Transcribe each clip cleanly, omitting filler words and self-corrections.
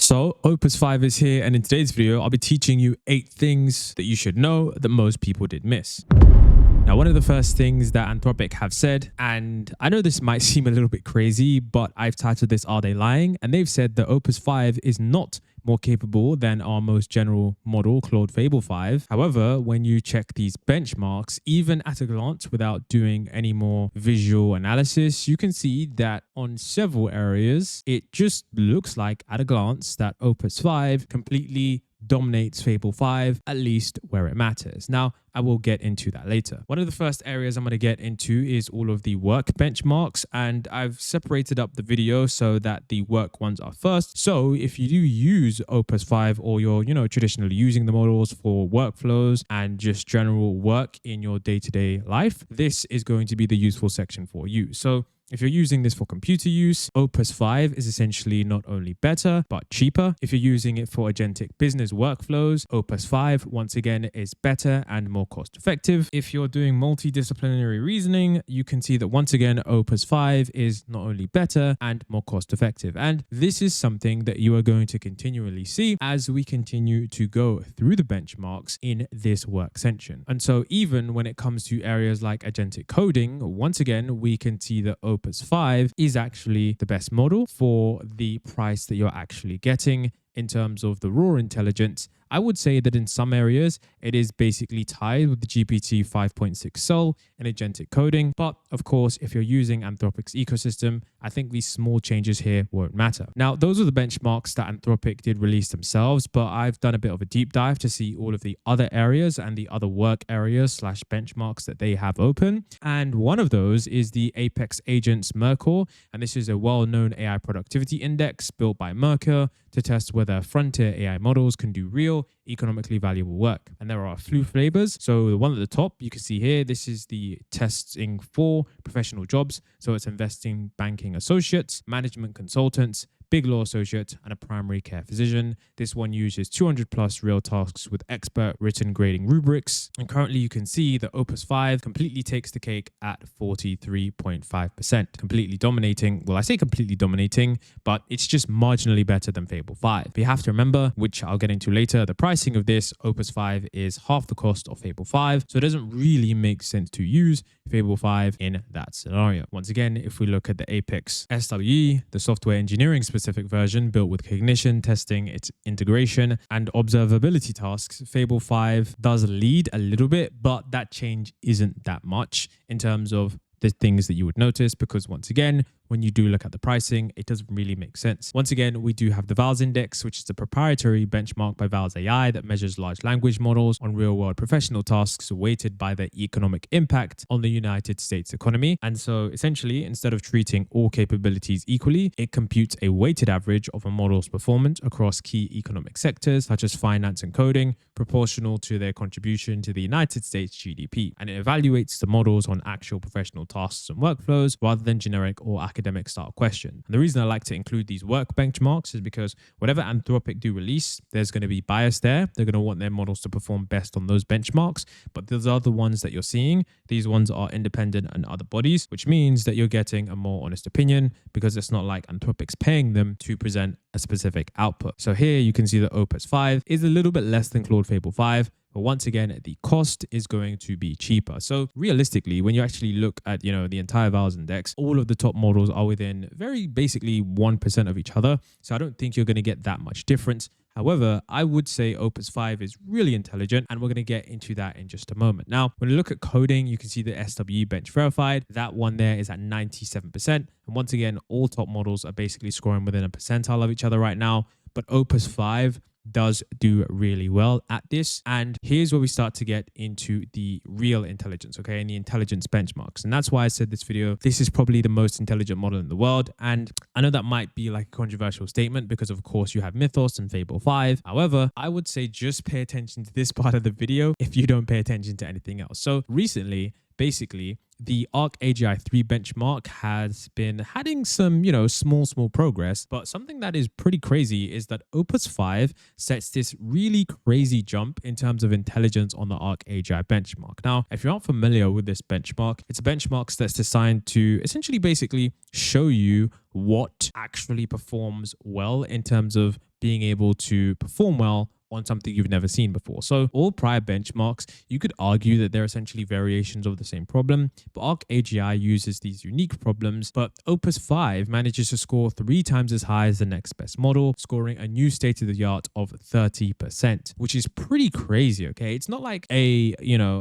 So Opus 5 is here, and in today's video, I'll be teaching you 8 things that you should know that most people did miss. Now, one of the first things that Anthropic have said, and I know this might seem a little bit crazy, but I've titled this Are They Lying? And they've said that Opus 5 is not more capable than our most general model, Claude Fable 5. However, when you check these benchmarks, even at a glance without doing any more visual analysis, you can see that on several areas, it just looks like at a glance that Opus 5 completely dominates Fable 5, at least where it matters. Now, I will get into that later. One of the first areas I'm going to get into is all of the work benchmarks, and I've separated up the video so that the work ones are first. So if you do use Opus 5 or you're, traditionally using the models for workflows and just general work in your day-to-day life, this is going to be the useful section for you. So if you're using this for computer use, Opus 5 is essentially not only better, but cheaper. If you're using it for agentic business workflows, Opus 5, once again, is better and more cost effective. If you're doing multidisciplinary reasoning, you can see that once again, Opus 5 is not only better and more cost effective. And this is something that you are going to continually see as we continue to go through the benchmarks in this work section. And so even when it comes to areas like agentic coding, once again, we can see that Opus 5 is actually the best model for the price that you're actually getting in terms of the raw intelligence. I would say that in some areas, it is basically tied with the GPT 5.6 Sol in agentic coding. But of course, if you're using Anthropic's ecosystem, I think these small changes here won't matter. Now, those are the benchmarks that Anthropic did release themselves, but I've done a bit of a deep dive to see all of the other areas and the other work areas / benchmarks that they have open. And one of those is the Apex Agents Merkur. And this is a well-known AI productivity index built by Merkur to test whether frontier AI models can do real, economically valuable work. And there are a few flavors. So the one at the top, you can see here, this is the testing for professional jobs. So it's investing banking associates, management consultants, big law associate, and a primary care physician. This one uses 200 plus real tasks with expert written grading rubrics. And currently you can see that Opus 5 completely takes the cake at 43.5%, completely dominating. Well, I say completely dominating, but it's just marginally better than Fable 5. But you have to remember, which I'll get into later, the pricing of this Opus 5 is half the cost of Fable 5. So it doesn't really make sense to use Fable 5 in that scenario. Once again, if we look at the Apex SWE, the software engineering specific version built with cognition, testing, its integration, and observability tasks, Fable 5 does lead a little bit, but that change isn't that much in terms of the things that you would notice, because once again, when you do look at the pricing, it doesn't really make sense. Once again, we do have the VALS index, which is a proprietary benchmark by VALS AI that measures large language models on real-world professional tasks weighted by their economic impact on the United States economy. And so essentially, instead of treating all capabilities equally, it computes a weighted average of a model's performance across key economic sectors, such as finance and coding, proportional to their contribution to the United States GDP. And it evaluates the models on actual professional tasks and workflows rather than generic or academic style question. And the reason I like to include these work benchmarks is because whatever Anthropic do release, there's going to be bias there. They're going to want their models to perform best on those benchmarks. But those other ones that you're seeing, these ones are independent and other bodies, which means that you're getting a more honest opinion because it's not like Anthropic's paying them to present a specific output. So here you can see that Opus 5 is a little bit less than Claude Fable 5. But once again, the cost is going to be cheaper. So realistically, when you actually look at, the entire VALS index, all of the top models are within very basically 1% of each other. So I don't think you're going to get that much difference. However, I would say Opus 5 is really intelligent, and we're going to get into that in just a moment. Now, when you look at coding, you can see the SWE bench verified. That one there is at 97%. And once again, all top models are basically scoring within a percentile of each other right now. But Opus 5 does do really well at this. And here's where we start to get into the real intelligence, okay, and the intelligence benchmarks. And that's why I said this video, this is probably the most intelligent model in the world. And I know that might be like a controversial statement because of course you have Mythos and Fable 5. However, I would say just pay attention to this part of the video if you don't pay attention to anything else. So recently, basically, the Arc AGI 3 benchmark has been having some, small progress, but something that is pretty crazy is that Opus 5 sets this really crazy jump in terms of intelligence on the Arc AGI benchmark. Now, if you aren't familiar with this benchmark, it's a benchmark that's designed to essentially basically show you what actually performs well in terms of being able to perform well on something you've never seen before. So all prior benchmarks, you could argue that they're essentially variations of the same problem, but Arc AGI uses these unique problems, but Opus 5 manages to score 3 times as high as the next best model, scoring a new state-of-the-art of 30%, which is pretty crazy, okay? It's not like a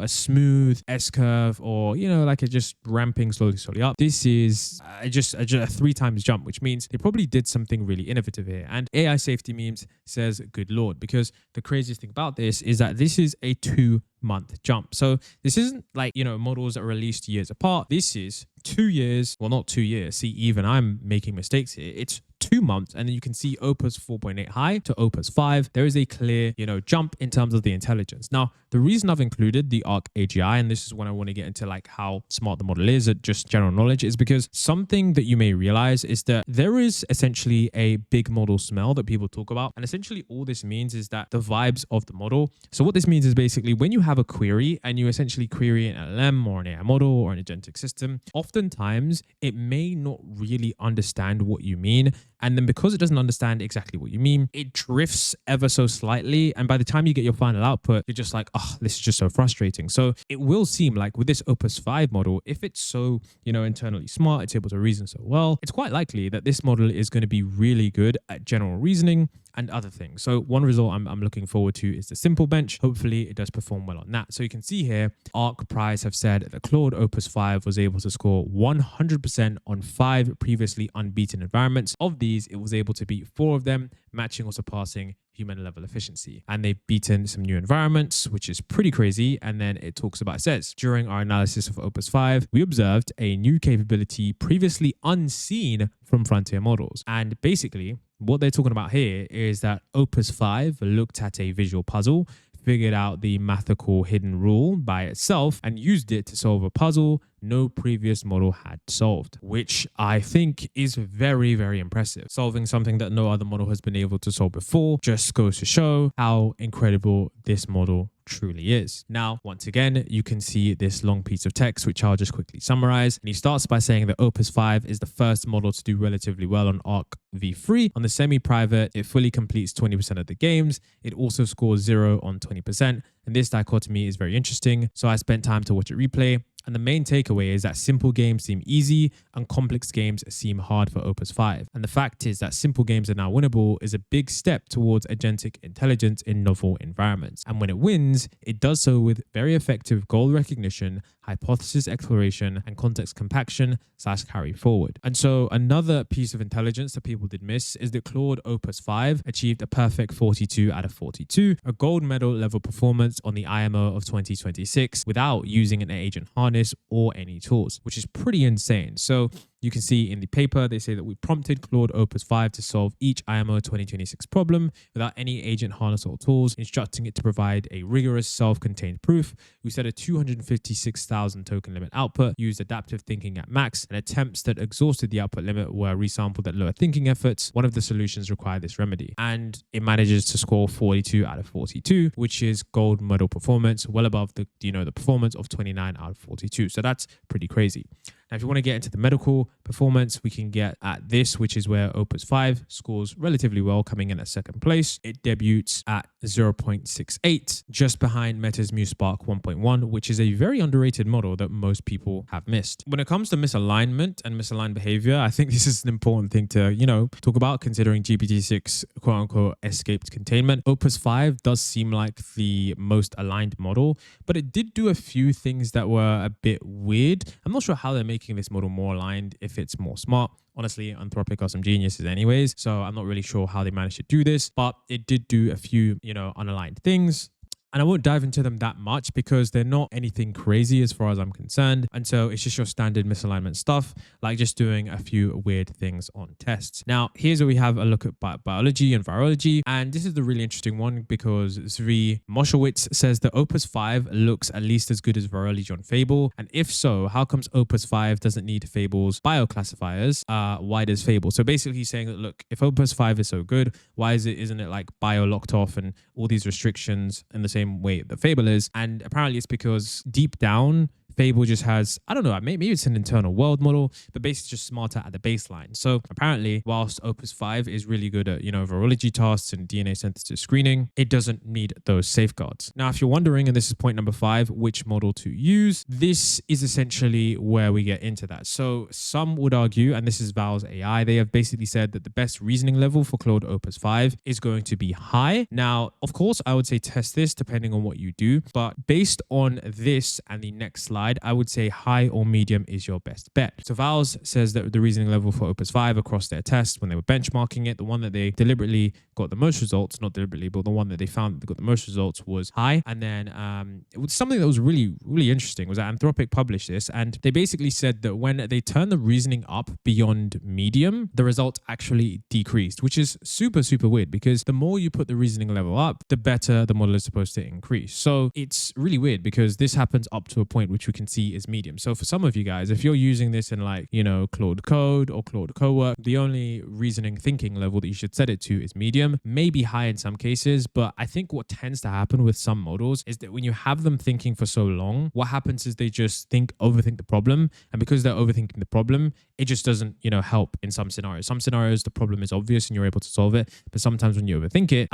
smooth S-curve or, like it just ramping slowly up. This is just a 3 times jump, which means they probably did something really innovative here. And AI Safety Memes says, good Lord, because the craziest thing about this is that this is a 2-month jump. So this isn't like, models that are released years apart. This is 2 years. Well, not 2 years. See, even I'm making mistakes here. It's 2 months. And then you can see Opus 4.8 high to Opus 5. There is a clear, jump in terms of the intelligence. Now, the reason I've included the Arc AGI, and this is when I want to get into like how smart the model is, just general knowledge, is because something that you may realize is that there is essentially a big model smell that people talk about. And essentially all this means is that the vibes of the model. So what this means is basically when you have a query and you essentially query an LLM or an AI model or an agentic system, oftentimes it may not really understand what you mean. And then because it doesn't understand exactly what you mean, it drifts ever so slightly. And by the time you get your final output, you're just like, oh, this is just so frustrating. So it will seem like with this Opus 5 model, if it's so, internally smart, it's able to reason so well, it's quite likely that this model is going to be really good at general reasoning and other things. So one result I'm looking forward to is the simple bench. Hopefully it does perform well on that. So you can see here, Arc Prize have said that Claude Opus 5 was able to score 100% on 5 previously unbeaten environments. Of these, it was able to beat 4 of them, matching or surpassing human level efficiency. And they've beaten some new environments, which is pretty crazy. And then it talks about, it says, during our analysis of Opus 5, we observed a new capability previously unseen from frontier models. And basically, what they're talking about here is that Opus 5 looked at a visual puzzle, figured out the mathematical hidden rule by itself, and used it to solve a puzzle no previous model had solved, which I think is very, very impressive. Solving something that no other model has been able to solve before just goes to show how incredible this model truly is. Now, once again, you can see this long piece of text, which I'll just quickly summarize. And he starts by saying that Opus 5 is the first model to do relatively well on Arc v3. On the semi-private, it fully completes 20% of the games. It also scores 0 on 20%. And this dichotomy is very interesting. So I spent time to watch it replay. And the main takeaway is that simple games seem easy and complex games seem hard for Opus 5. And the fact is that simple games are now winnable is a big step towards agentic intelligence in novel environments. And when it wins, it does so with very effective goal recognition, hypothesis exploration, and context compaction / carry forward. And so another piece of intelligence that people did miss is that Claude Opus 5 achieved a perfect 42 out of 42, a gold medal level performance on the IMO of 2026 without using an agent harness or any tools, which is pretty insane. So you can see in the paper, they say that we prompted Claude Opus 5 to solve each IMO 2026 problem without any agent harness or tools, instructing it to provide a rigorous self-contained proof. We set a 256,000 token limit output, used adaptive thinking at max, and attempts that exhausted the output limit were resampled at lower thinking efforts. One of the solutions required this remedy. And it manages to score 42 out of 42, which is gold medal performance, well above the performance of 29 out of 42. So that's pretty crazy. Now, if you want to get into the medical performance, we can get at this, which is where Opus 5 scores relatively well, coming in at second place. It debuts at 0.68, just behind Meta's MuSpark 1.1, which is a very underrated model that most people have missed. When it comes to misalignment and misaligned behavior, I think this is an important thing to, talk about, considering GPT-6 quote-unquote escaped containment. Opus 5 does seem like the most aligned model, but it did do a few things that were a bit weird. I'm not sure how they're making this model more aligned if it's more smart. Honestly, Anthropic are some geniuses anyways, so I'm not really sure how they managed to do this, but it did do a few, unaligned things. And I won't dive into them that much because they're not anything crazy as far as I'm concerned. And so it's just your standard misalignment stuff, like just doing a few weird things on tests. Now, here's where we have a look at biology and virology. And this is the really interesting one because Zvi Moshowitz says that Opus 5 looks at least as good as virology on Fable. And if so, how comes Opus 5 doesn't need Fable's bioclassifiers? Why does Fable? So basically he's saying that, look, if Opus 5 is so good, why isn't it like bio locked off and all these restrictions in the same way that Fable is? And apparently it's because deep down, Fable just has, I don't know, maybe it's an internal world model, but basically just smarter at the baseline. So apparently, whilst Opus 5 is really good at, virology tasks and DNA synthesis screening, it doesn't need those safeguards. Now, if you're wondering, and this is point number 5, which model to use, this is essentially where we get into that. So some would argue, and this is Val's AI, they have basically said that the best reasoning level for Claude Opus 5 is going to be high. Now, of course, I would say test this depending on what you do, but based on this and the next slide, I would say high or medium is your best bet. So Val's says that the reasoning level for Opus 5 across their tests, when they were benchmarking it, the one that they deliberately got the most results, not deliberately, but the one that they found that got the most results was high. And then it was something that was really, really interesting was that Anthropic published this, and they basically said that when they turned the reasoning up beyond medium, the result actually decreased, which is super, super weird because the more you put the reasoning level up, the better the model is supposed to increase. So it's really weird because this happens up to a point which we can see is medium. So for some of you guys, if you're using this in Claude Code or Claude Cowork, the only reasoning thinking level that you should set it to is medium, maybe high in some cases. But I think what tends to happen with some models is that when you have them thinking for so long, what happens is they just overthink the problem. And because they're overthinking the problem, it just doesn't, help in some scenarios. Some scenarios, the problem is obvious and you're able to solve it. But sometimes when you overthink it,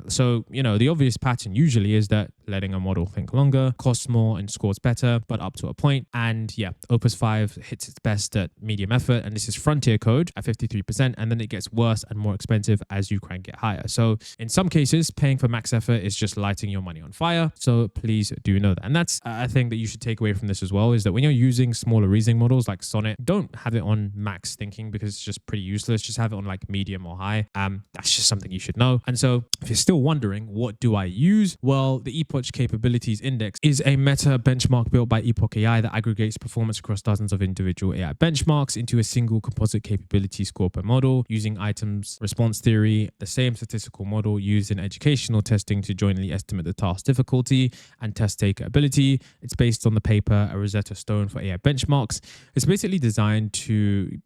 So, the obvious pattern usually is that letting a model think longer costs more and scores better, but up to a point. And yeah, Opus 5 hits its best at medium effort. And this is frontier code at 53%. And then it gets worse and more expensive as you crank it higher. So in some cases, paying for max effort is just lighting your money on fire. So please do know that. And that's a thing that you should take away from this as well, is that when you're using smaller reasoning models like Sonnet, don't have it on max thinking because it's just pretty useless. Just have it on like medium or high. That's just something you should know. And so if you're still wondering, what do I use? Well, the Epoch Capabilities Index is a meta benchmark built by Epoch AI that aggregates performance across dozens of individual AI benchmarks into a single composite capability score per model using items response theory, the same statistical model used in educational testing to jointly estimate the task difficulty and test taker ability. It's based on the paper A Rosetta Stone for AI Benchmarks. It's basically designed to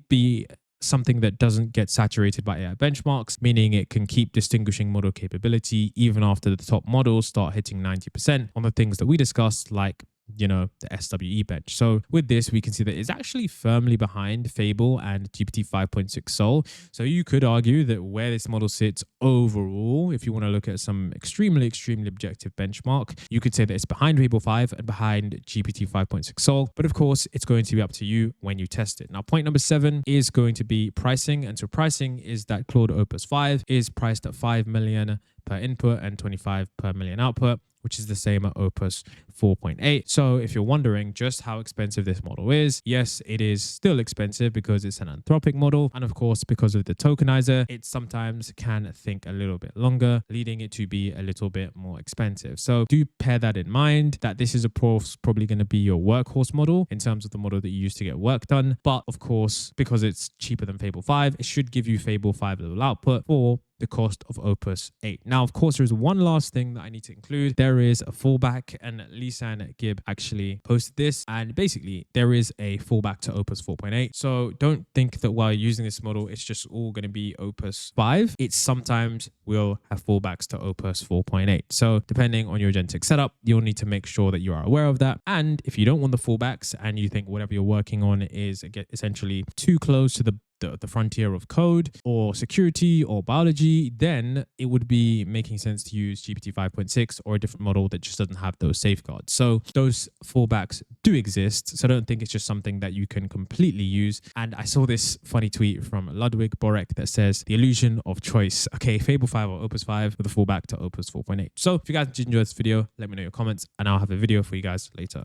be something that doesn't get saturated by AI benchmarks, meaning it can keep distinguishing model capability even after the top models start hitting 90% on the things that we discussed, like the SWE bench. So with this, we can see that it's actually firmly behind Fable and GPT 5.6 Sol. So you could argue that where this model sits overall, if you want to look at some extremely, extremely objective benchmark, you could say that it's behind Fable 5 and behind GPT 5.6 Sol. But of course, it's going to be up to you when you test it. Now, point number 7 is going to be pricing. And so pricing is that Claude Opus 5 is priced at 5 million per input and 25 per million output, which is the same at Opus 4.8. So if you're wondering just how expensive this model is, yes, it is still expensive because it's an Anthropic model. And of course, because of the tokenizer, it sometimes can think a little bit longer, leading it to be a little bit more expensive. So do bear that in mind, that this is probably going to be your workhorse model in terms of the model that you use to get work done. But of course, because it's cheaper than Fable 5, it should give you Fable 5 level output for the cost of Opus 8. Now, of course, there is one last thing that I need to include. There is a fallback, and Lisan Gibb actually posted this, and basically there is a fallback to Opus 4.8. So don't think that while using this model, it's just all going to be Opus 5. It sometimes will have fallbacks to Opus 4.8. So depending on your agentic setup, you'll need to make sure that you are aware of that. And if you don't want the fallbacks and you think whatever you're working on is essentially too close to the frontier of code or security or biology, then it would be making sense to use GPT 5.6 or a different model that just doesn't have those safeguards. So those fallbacks do exist. So don't think it's just something that you can completely use. And I saw this funny tweet from Ludwig Borek that says the illusion of choice. Okay, Fable 5 or Opus 5 with a fallback to Opus 4.8. So if you guys did enjoy this video, let me know your comments and I'll have a video for you guys later.